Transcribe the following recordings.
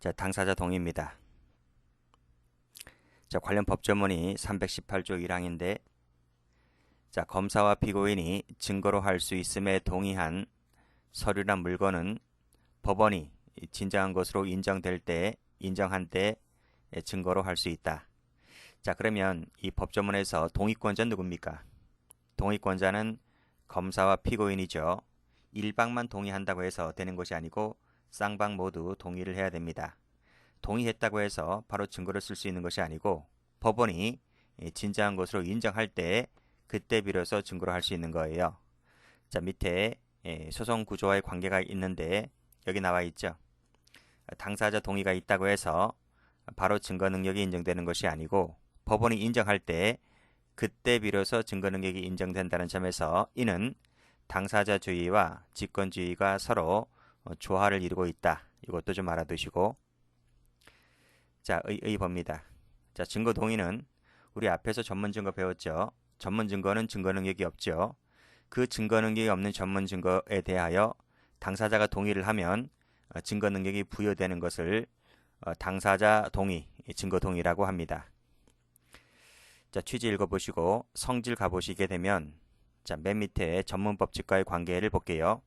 자, 당사자 동의입니다. 자, 관련 법조문이 318조 1항인데, 자, 검사와 피고인이 증거로 할 수 있음에 동의한 서류나 물건은 법원이 진정한 것으로 인정한 때 증거로 할 수 있다. 자, 그러면 이 법조문에서 동의권자는 누굽니까? 동의권자는 검사와 피고인이죠. 일방만 동의한다고 해서 되는 것이 아니고 쌍방 모두 동의를 해야 됩니다. 동의했다고 해서 바로 증거를 쓸 수 있는 것이 아니고 법원이 진정한 것으로 인정할 때 그때 비로소 증거로 할 수 있는 거예요. 자, 밑에 소송 구조와의 관계가 있는데 여기 나와 있죠. 당사자 동의가 있다고 해서 바로 증거 능력이 인정되는 것이 아니고 법원이 인정할 때 그때 비로소 증거 능력이 인정된다는 점에서 이는 당사자주의와 직권주의가 서로 조화를 이루고 있다. 이것도 좀 알아두시고, 자, 봅니다. 자, 증거 동의는 우리 앞에서 전문 증거 배웠죠. 전문 증거는 증거 능력이 없죠. 그 증거 능력이 없는 전문 증거에 대하여 당사자가 동의를 하면 증거 능력이 부여되는 것을 당사자 동의, 증거 동의라고 합니다. 자, 취지 읽어보시고 성질 가보시게 되면, 자, 맨 밑에 전문 법칙과의 관계를 볼게요.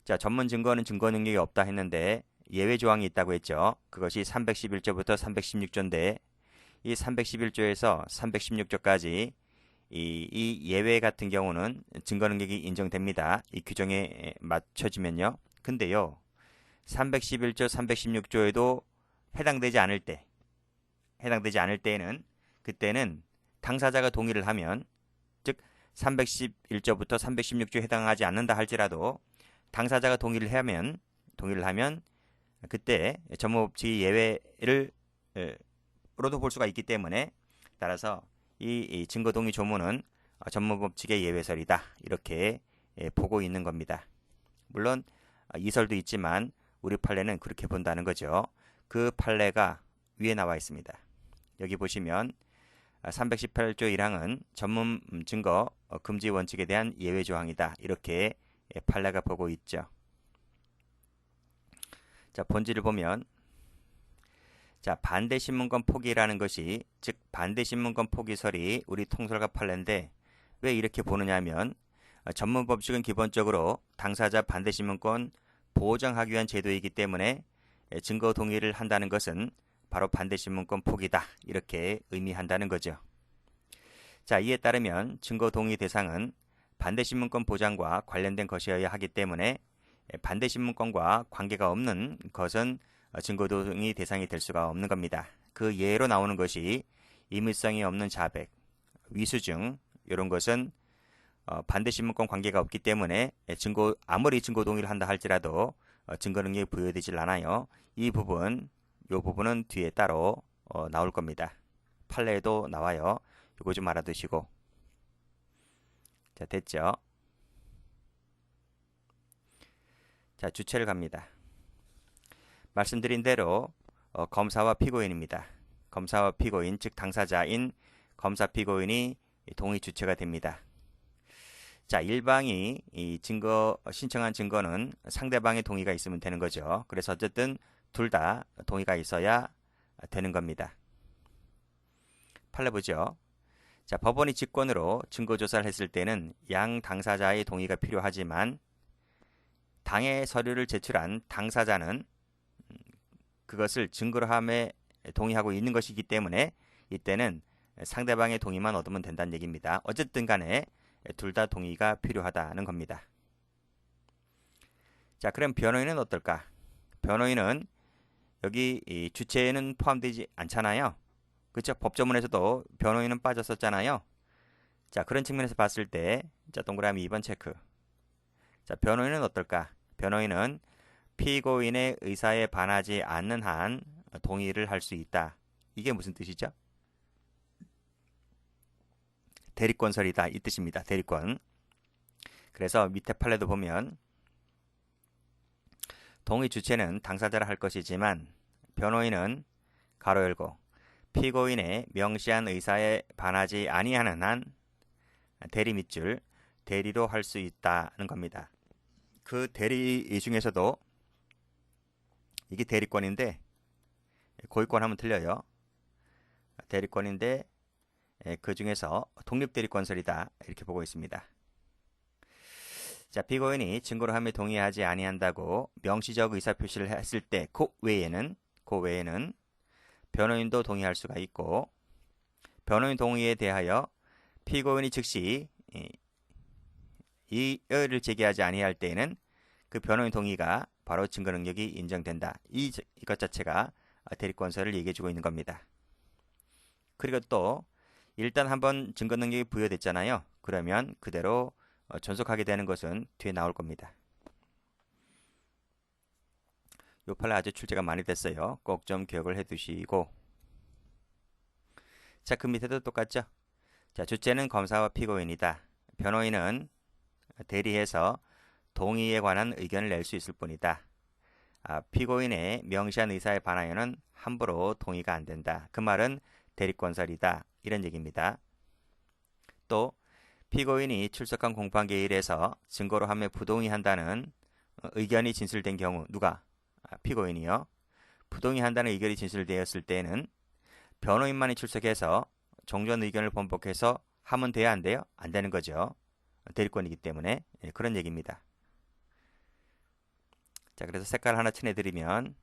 자, 전문 증거는 증거 능력이 없다 했는데 예외 조항이 있다고 했죠. 그것이 311조부터 316조인데 이 311조에서 316조까지 이 예외 같은 경우는 증거 능력이 인정됩니다. 이 규정에 맞춰지면요. 근데요, 311조, 316조에도 해당되지 않을 때에는 그때는 당사자가 동의를 하면, 즉 311조부터 316조에 해당하지 않는다 할지라도 당사자가 동의를 하면 그때 전무법칙 예외를 로도 볼 수가 있기 때문에, 따라서 이 증거 동의 조문은 전무법칙의 예외설이다, 이렇게 보고 있는 겁니다. 물론 이설도 있지만 우리 판례는 그렇게 본다는 거죠. 그 판례가 위에 나와 있습니다. 여기 보시면 318조 1항은 전문 증거 금지 원칙에 대한 예외 조항이다, 이렇게 판례가 보고 있죠. 자, 본질을 보면, 자, 반대신문권 포기라는 것이, 즉 반대신문권 포기설이 우리 통설과 판례인데 왜 이렇게 보느냐 하면, 전문 법칙은 기본적으로 당사자 반대신문권 보장하기 위한 제도이기 때문에 증거 동의를 한다는 것은 바로 반대신문권 포기다, 이렇게 의미한다는 거죠. 자, 이에 따르면 증거 동의 대상은 반대신문권 보장과 관련된 것이어야 하기 때문에 반대신문권과 관계가 없는 것은 증거 동의 대상이 될 수가 없는 겁니다. 그 예로 나오는 것이 임의성이 없는 자백, 위수증, 이런 것은 반대신문권 관계가 없기 때문에 아무리 증거 동의를 한다 할지라도 증거 능력이 부여되질 않아요. 이 부분은 뒤에 따로 나올 겁니다. 판례에도 나와요. 이거 좀 알아두시고. 자, 됐죠? 자, 주체를 갑니다. 말씀드린 대로 검사와 피고인입니다. 검사와 피고인, 즉 당사자인 검사 피고인이 동의 주체가 됩니다. 자, 일방이 이 신청한 증거는 상대방의 동의가 있으면 되는 거죠. 그래서 어쨌든 둘 다 동의가 있어야 되는 겁니다. 판례 보죠. 자, 법원이 직권으로 증거 조사를 했을 때는 양 당사자의 동의가 필요하지만 당의 서류를 제출한 당사자는 그것을 증거로 함에 동의하고 있는 것이기 때문에 이때는 상대방의 동의만 얻으면 된다는 얘기입니다. 어쨌든 간에 둘 다 동의가 필요하다는 겁니다. 자, 그럼 변호인은 어떨까? 변호인은 여기 이 주체에는 포함되지 않잖아요. 그렇죠? 법조문에서도 변호인은 빠졌었잖아요. 자, 그런 측면에서 봤을 때, 자, 동그라미 2번 체크. 자, 변호인은 어떨까? 변호인은 피고인의 의사에 반하지 않는 한 동의를 할 수 있다. 이게 무슨 뜻이죠? 대리권설이다, 이 뜻입니다. 대리권. 그래서 밑에 판례도 보면 동의 주체는 당사자라 할 것이지만 변호인은 가로 열고 피고인의 명시한 의사에 반하지 아니하는 한 대리 밑줄 대리로 할 수 있다는 겁니다. 그 대리 중에서도 이게 대리권인데 고유권 하면 틀려요. 대리권인데 그 중에서 독립대리권설이다 이렇게 보고 있습니다. 자, 피고인이 증거로 함에 동의하지 아니한다고 명시적 의사표시를 했을 때 그 외에는 변호인도 동의할 수가 있고, 변호인 동의에 대하여 피고인이 즉시 이의를 제기하지 아니할 때에는 그 변호인 동의가 바로 증거 능력이 인정된다. 이것 자체가 대리권설을 얘기해주고 있는 겁니다. 그리고 또 일단 한번 증거 능력이 부여됐잖아요. 그러면 그대로 존속하게 되는 것은 뒤에 나올 겁니다. 요 판례 아주 출제가 많이 됐어요. 꼭 좀 기억을 해 두시고. 자, 그 밑에도 똑같죠? 자, 주체는 검사와 피고인이다. 변호인은 대리해서 동의에 관한 의견을 낼 수 있을 뿐이다. 피고인의 명시한 의사에 반하여는 함부로 동의가 안 된다. 그 말은 대리권설이다. 이런 얘기입니다. 또 피고인이 출석한 공판기일에서 증거로 함에 부동의한다는 의견이 진술된 경우 누가? 피고인이요. 부동의한다는 의견이 진술되었을 때에는 변호인만이 출석해서 종전 의견을 번복해서 하면 돼야 안 돼요? 안 되는 거죠. 대리권이기 때문에 그런 얘기입니다. 자, 그래서 색깔 하나 칠해드리면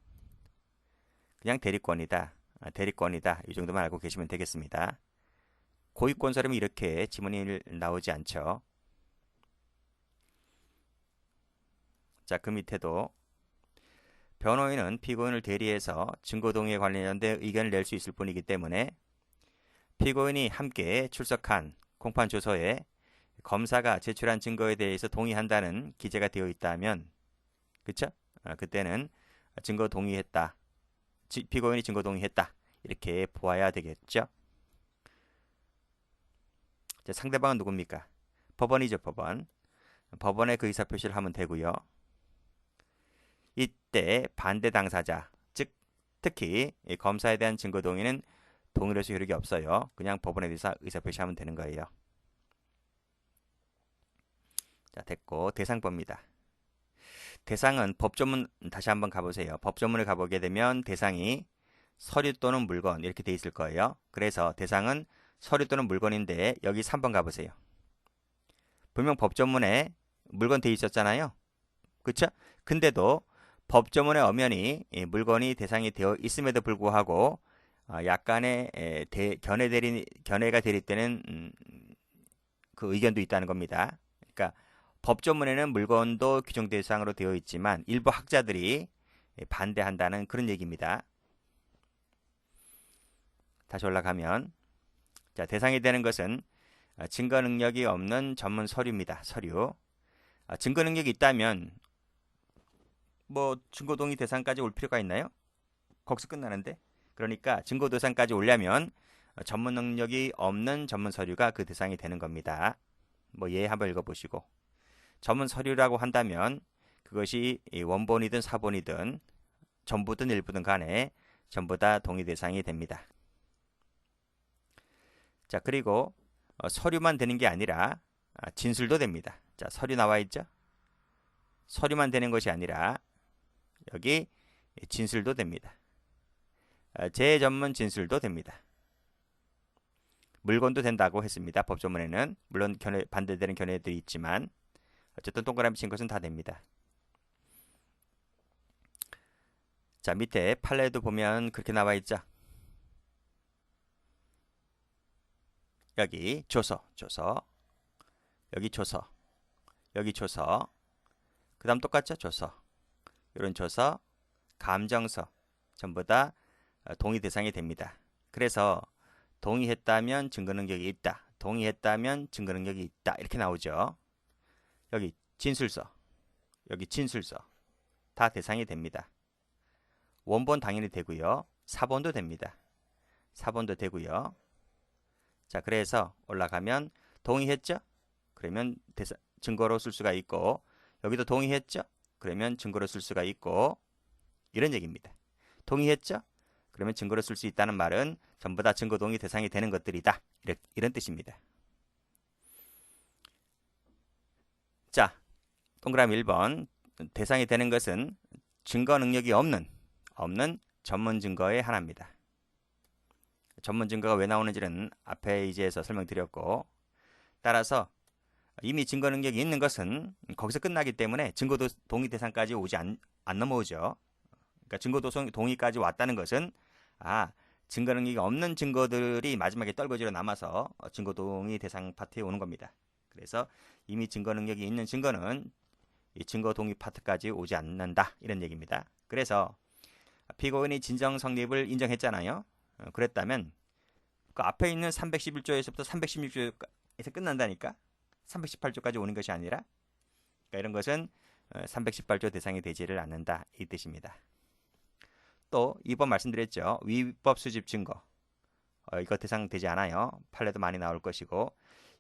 그냥 대리권이다. 대리권이다. 이 정도만 알고 계시면 되겠습니다. 고유권설이면 이렇게 지문이 나오지 않죠. 자, 그 밑에도 변호인은 피고인을 대리해서 증거동의에 관련된 의견을 낼 수 있을 뿐이기 때문에 피고인이 함께 출석한 공판조서에 검사가 제출한 증거에 대해서 동의한다는 기재가 되어 있다면, 그쵸? 그때는 증거 동의했다. 피고인이 증거 동의했다. 이렇게 보아야 되겠죠? 자, 상대방은 누굽니까? 법원이죠, 법원. 법원에 그 의사표시를 하면 되고요. 이때 반대 당사자, 즉 특히 검사에 대한 증거 동의는 동의로서 효력이 없어요. 그냥 법원에 대해서 의사표시하면 되는 거예요. 자, 됐고 대상법입니다. 대상은 법조문 다시 한번 가보세요. 법조문을 가보게 되면 대상이 서류 또는 물건 이렇게 돼 있을 거예요. 그래서 대상은 서류 또는 물건인데 여기 3번 가보세요. 분명 법조문에 물건 돼 있었잖아요. 그쵸? 근데도 법조문의 엄연히 물건이 대상이 되어 있음에도 불구하고 약간의 견해가 대립되는 그 의견도 있다는 겁니다. 그러니까 법조문에는 물건도 규정 대상으로 되어 있지만 일부 학자들이 반대한다는 그런 얘기입니다. 다시 올라가면 자, 대상이 되는 것은 증거 능력이 없는 전문 서류입니다. 서류. 증거 능력이 있다면 뭐 증거 동의 대상까지 올 필요가 있나요? 거기서 끝나는데. 그러니까 증거 대상까지 오려면 전문 능력이 없는 전문 서류가 그 대상이 되는 겁니다. 뭐 예 한번 읽어보시고. 전문 서류라고 한다면 그것이 원본이든 사본이든 전부든 일부든 간에 전부 다 동의 대상이 됩니다. 자, 그리고 서류만 되는 게 아니라 진술도 됩니다. 자, 서류 나와 있죠? 서류만 되는 것이 아니라 여기 진술도 됩니다. 재전문 진술도 됩니다. 물건도 된다고 했습니다. 법조문에는 물론 반대되는 견해들이 있지만 어쨌든 동그라미 친 것은 다 됩니다. 자, 밑에 판례도 보면 그렇게 나와 있죠. 여기 조서, 여기 조서, 여기 조서, 그 다음 똑같죠? 조서, 이런 조서, 감정서 전부 다 동의 대상이 됩니다. 그래서 동의했다면 증거 능력이 있다. 동의했다면 증거 능력이 있다. 이렇게 나오죠. 여기 진술서, 여기 진술서 다 대상이 됩니다. 원본 당연히 되고요. 사본도 됩니다. 사본도 되고요. 자, 그래서 올라가면 동의했죠? 그러면 증거로 쓸 수가 있고 여기도 동의했죠? 그러면 증거로 쓸 수가 있고 이런 얘기입니다. 동의했죠? 그러면 증거로 쓸 수 있다는 말은 전부 다 증거 동의 대상이 되는 것들이다. 이런 뜻입니다. 자, 동그라미 1번 대상이 되는 것은 증거 능력이 없는 전문 증거의 하나입니다. 전문 증거가 왜 나오는지는 앞에 이제에서 설명드렸고, 따라서 이미 증거 능력이 있는 것은 거기서 끝나기 때문에 증거 동의 대상까지 오지 안 넘어오죠. 그러니까 증거 동의까지 왔다는 것은 증거 능력이 없는 증거들이 마지막에 떨거지로 남아서 증거 동의 대상 파트에 오는 겁니다. 그래서 이미 증거 능력이 있는 증거는 이 증거 동의 파트까지 오지 않는다, 이런 얘기입니다. 그래서 피고인이 진정 성립을 인정했잖아요. 그랬다면 그 앞에 있는 311조에서부터 316조에서 끝난다니까. 318조까지 오는 것이 아니라, 그러니까 이런 것은 318조 대상이 되지를 않는다, 이 뜻입니다. 또 2번 말씀드렸죠. 위법 수집 증거, 이거 대상 되지 않아요. 판례도 많이 나올 것이고,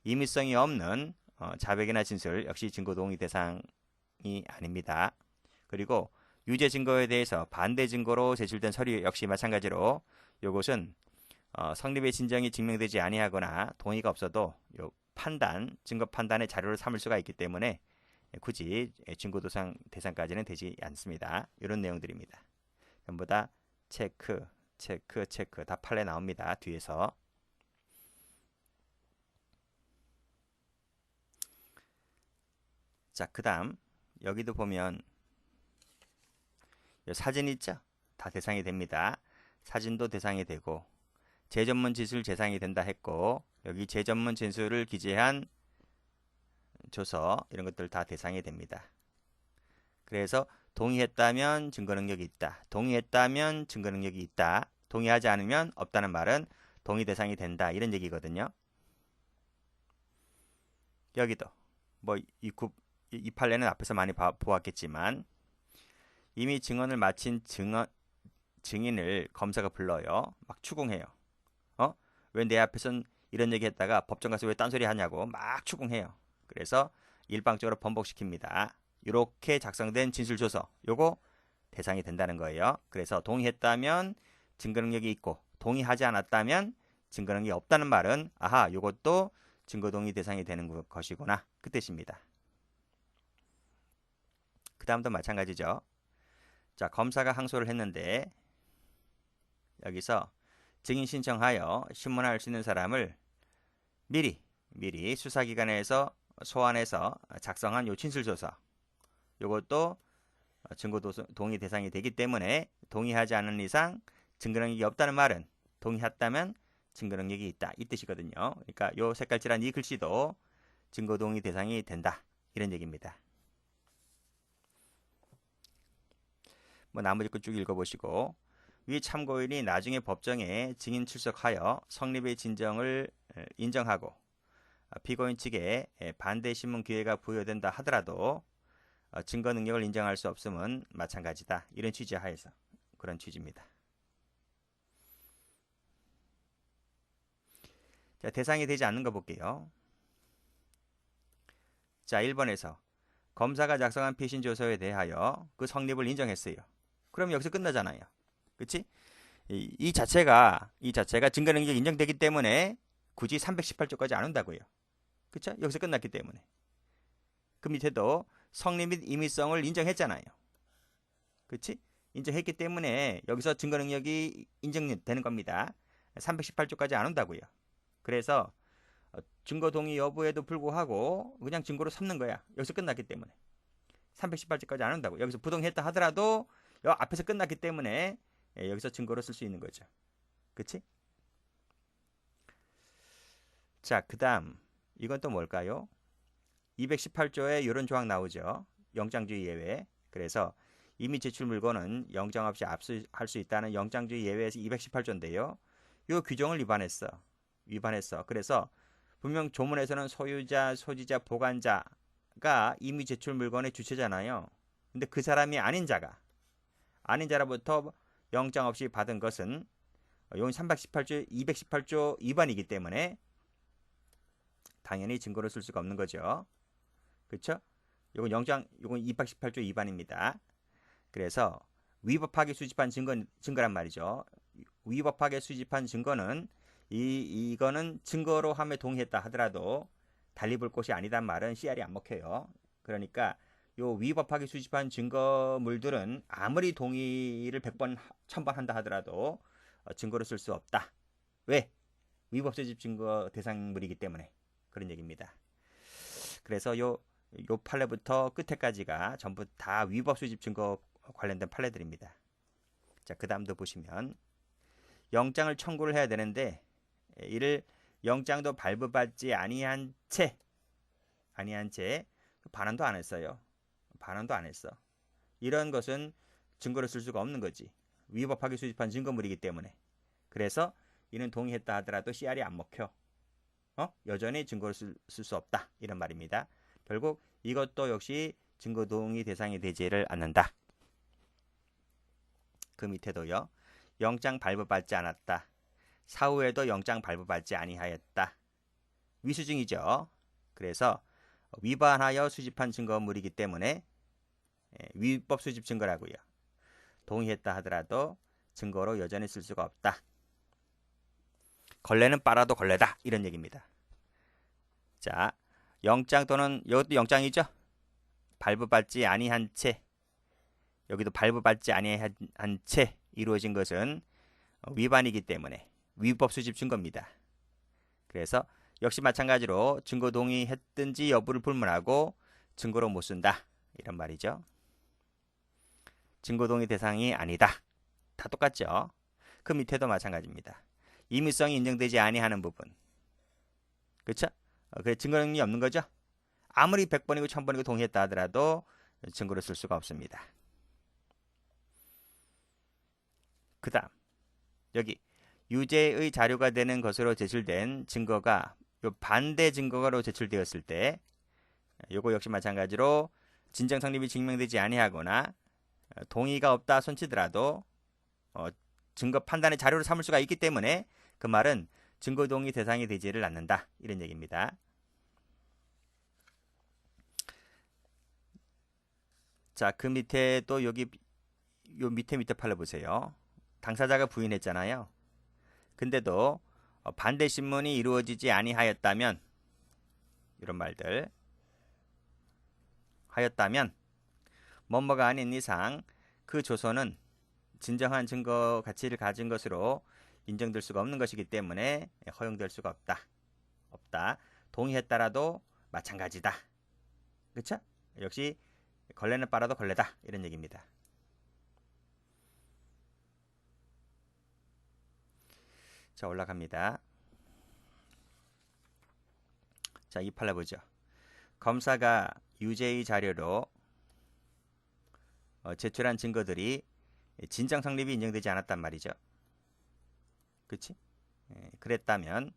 임의성이 없는 자백이나 진술 역시 증거 동의 대상이 아닙니다. 그리고 유죄 증거에 대해서 반대 증거로 제출된 서류 역시 마찬가지로 이것은 성립의 진정이 증명되지 아니하거나 동의가 없어도 증거 판단의 자료를 삼을 수가 있기 때문에 굳이 증거 대상까지는 되지 않습니다. 이런 내용들입니다. 전부 다 체크 다 판례 나옵니다. 뒤에서. 자, 그 다음 여기도 보면 사진 있죠? 다 대상이 됩니다. 사진도 대상이 되고, 제전문 진술 대상이 된다 했고, 여기 제전문 진술을 기재한 조서, 이런 것들 다 대상이 됩니다. 그래서 동의했다면 증거 능력이 있다, 동의했다면 증거 능력이 있다, 동의하지 않으면 없다는 말은 동의 대상이 된다, 이런 얘기거든요. 여기도 이 판례는 앞에서 많이 보았겠지만, 이미 증언을 마친 증인을 검사가 불러요. 막 추궁해요. 왜 내 앞에선 이런 얘기 했다가 법정 가서 왜 딴소리 하냐고 막 추궁해요. 그래서 일방적으로 번복시킵니다. 이렇게 작성된 진술조서, 요거 대상이 된다는 거예요. 그래서 동의했다면 증거 능력이 있고, 동의하지 않았다면 증거 능력이 없다는 말은 요것도 증거 동의 대상이 되는 것이구나, 그 뜻입니다. 그 다음도 마찬가지죠. 자, 검사가 항소를 했는데 여기서 증인 신청하여 신문할 수 있는 사람을 미리 수사기관에서 소환해서 작성한 요 진술조서, 요것도 증거 동의 대상이 되기 때문에 동의하지 않은 이상 증거 능력이 없다는 말은 동의했다면 증거 능력이 있다, 이 뜻이거든요. 그러니까 요 색깔칠한 이 글씨도 증거 동의 대상이 된다, 이런 얘기입니다. 나머지 거 쭉 읽어보시고, 위 참고인이 나중에 법정에 증인 출석하여 성립의 진정을 인정하고 피고인 측에 반대 신문 기회가 부여된다 하더라도 증거 능력을 인정할 수 없음은 마찬가지다, 이런 취지 하에서 그런 취지입니다. 자, 대상이 되지 않는 거 볼게요. 자, 1번에서 검사가 작성한 피신조서에 대하여 그 성립을 인정했어요. 그럼 여기서 끝나잖아요. 그치? 이 자체가 증거 능력이 인정되기 때문에 굳이 318조까지 안 온다고요. 그쵸? 여기서 끝났기 때문에. 그 밑에도 성립 및 임의성을 인정했잖아요. 그치? 인정했기 때문에 여기서 증거 능력이 인정되는 겁니다. 318조까지 안 온다고요. 그래서 증거 동의 여부에도 불구하고 그냥 증거로 삼는 거야. 여기서 끝났기 때문에. 318조까지 안 온다고. 여기서 부동했다 하더라도 앞에서 끝났기 때문에 여기서 증거로 쓸 수 있는 거죠. 그치? 자, 그 다음 이건 또 뭘까요? 218조에 이런 조항 나오죠. 영장주의 예외. 그래서 이미 제출 물건은 영장 없이 압수할 수 있다는 영장주의 예외에서 218조인데요. 이 규정을 위반했어. 그래서 분명 조문에서는 소유자, 소지자, 보관자가 이미 제출 물건의 주체잖아요. 근데 그 사람이 아닌 자로부터 영장 없이 받은 것은 용인 218조 위반이기 때문에 당연히 증거로 쓸 수가 없는 거죠. 그렇죠? 이건 218조 위반입니다. 그래서 위법하게 수집한 증거란 말이죠. 위법하게 수집한 증거는 이거는 증거로 함에 동의했다 하더라도 달리 볼 곳이 아니단 말은 CR이 안 먹혀요. 그러니까 요 위법하게 수집한 증거물들은 아무리 동의를 100번, 1000번 한다 하더라도 증거로 쓸 수 없다. 왜? 위법 수집 증거 대상물이기 때문에 그런 얘기입니다. 그래서 요 판례부터 끝에까지가 전부 다 위법 수집 증거 관련된 판례들입니다. 자, 그 다음도 보시면 영장을 청구를 해야 되는데 이를 영장도 발부받지 아니한 채 반환도 안 했어요. 반환도 안 했어. 이런 것은 증거로 쓸 수가 없는 거지. 위법하게 수집한 증거물이기 때문에. 그래서 이는 동의했다 하더라도 CR이 안 먹혀. 여전히 증거로 쓸 수 없다. 이런 말입니다. 결국 이것도 역시 증거 동의 대상이 되지를 않는다. 그 밑에도요. 영장 발부받지 않았다. 사후에도 영장 발부받지 아니하였다. 위수증이죠. 그래서 위반하여 수집한 증거물이기 때문에 위법 수집 증거라고요. 동의했다 하더라도 증거로 여전히 쓸 수가 없다. 걸레는 빨아도 걸레다. 이런 얘기입니다. 자, 영장 또는 이것도 영장이죠. 발부받지 아니한 채, 여기도 발부받지 아니한 채 이루어진 것은 위반이기 때문에 위법 수집 증거입니다. 그래서 역시 마찬가지로 증거 동의했든지 여부를 불문하고 증거로 못 쓴다. 이런 말이죠. 증거 동의 대상이 아니다. 다 똑같죠. 그 밑에도 마찬가지입니다. 임의성이 인정되지 아니하는 부분. 그렇죠? 그 증거 능력이 없는 거죠. 아무리 100번이고 1000번이고 동의했다 하더라도 증거로 쓸 수가 없습니다. 그 다음 여기 유죄의 자료가 되는 것으로 제출된 증거가 요 반대 증거로 제출되었을 때 요거 역시 마찬가지로 진정 성립이 증명되지 아니하거나 동의가 없다 손치더라도 증거 판단의 자료로 삼을 수가 있기 때문에 그 말은 증거 동의 대상이 되지를 않는다. 이런 얘기입니다. 자, 그 밑에 또 여기 요 밑에 판례 보세요. 당사자가 부인했잖아요. 근데도 반대 신문이 이루어지지 아니하였다면 이런 말들 하였다면 뭐뭐가 아닌 이상 그 조서는 진정한 증거 가치를 가진 것으로 인정될 수가 없는 것이기 때문에 허용될 수가 없다. 동의했다라도 마찬가지다. 그렇죠? 역시 걸레는 빨아도 걸레다. 이런 얘기입니다. 자, 올라갑니다. 자, 이 판례 보죠. 검사가 유죄의 자료로 제출한 증거들이 진정 성립이 인정되지 않았단 말이죠. 그치? 그랬다면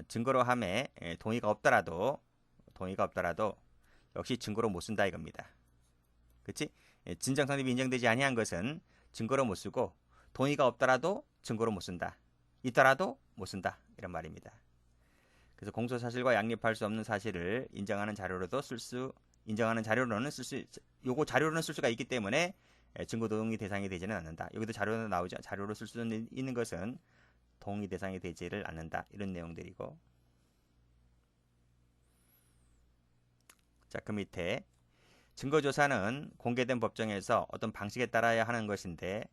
증거로 함에 동의가 없더라도 역시 증거로 못 쓴다 이겁니다. 그치? 진정 성립이 인정되지 아니한 것은 증거로 못 쓰고 동의가 없더라도 증거로 못 쓴다. 있더라도 못 쓴다. 이런 말입니다. 그래서 공소 사실과 양립할 수 없는 사실을 인정하는 자료로는 쓸 수가 있기 때문에 증거 동의 대상이 되지는 않는다. 여기도 자료로 나오죠. 자료로 쓸 수 있는 것은 동의 대상이 되지를 않는다. 이런 내용들이고. 자, 그 밑에 증거조사는 공개된 법정에서 어떤 방식에 따라야 하는 것인데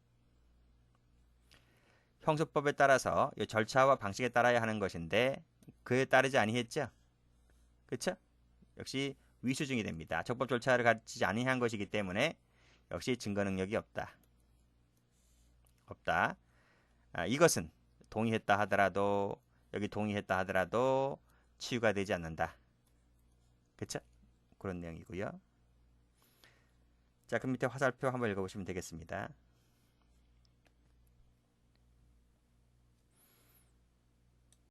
형소법에 따라서 이 절차와 방식에 따라야 하는 것인데 그에 따르지 아니했죠. 그렇죠? 역시 위수증이 됩니다. 적법 절차를 갖추지 아니한 것이기 때문에 역시 증거 능력이 없다. 이것은 동의했다 하더라도 여기 동의했다 하더라도 치유가 되지 않는다. 그렇죠? 그런 내용이고요. 자, 그 밑에 화살표 한번 읽어보시면 되겠습니다.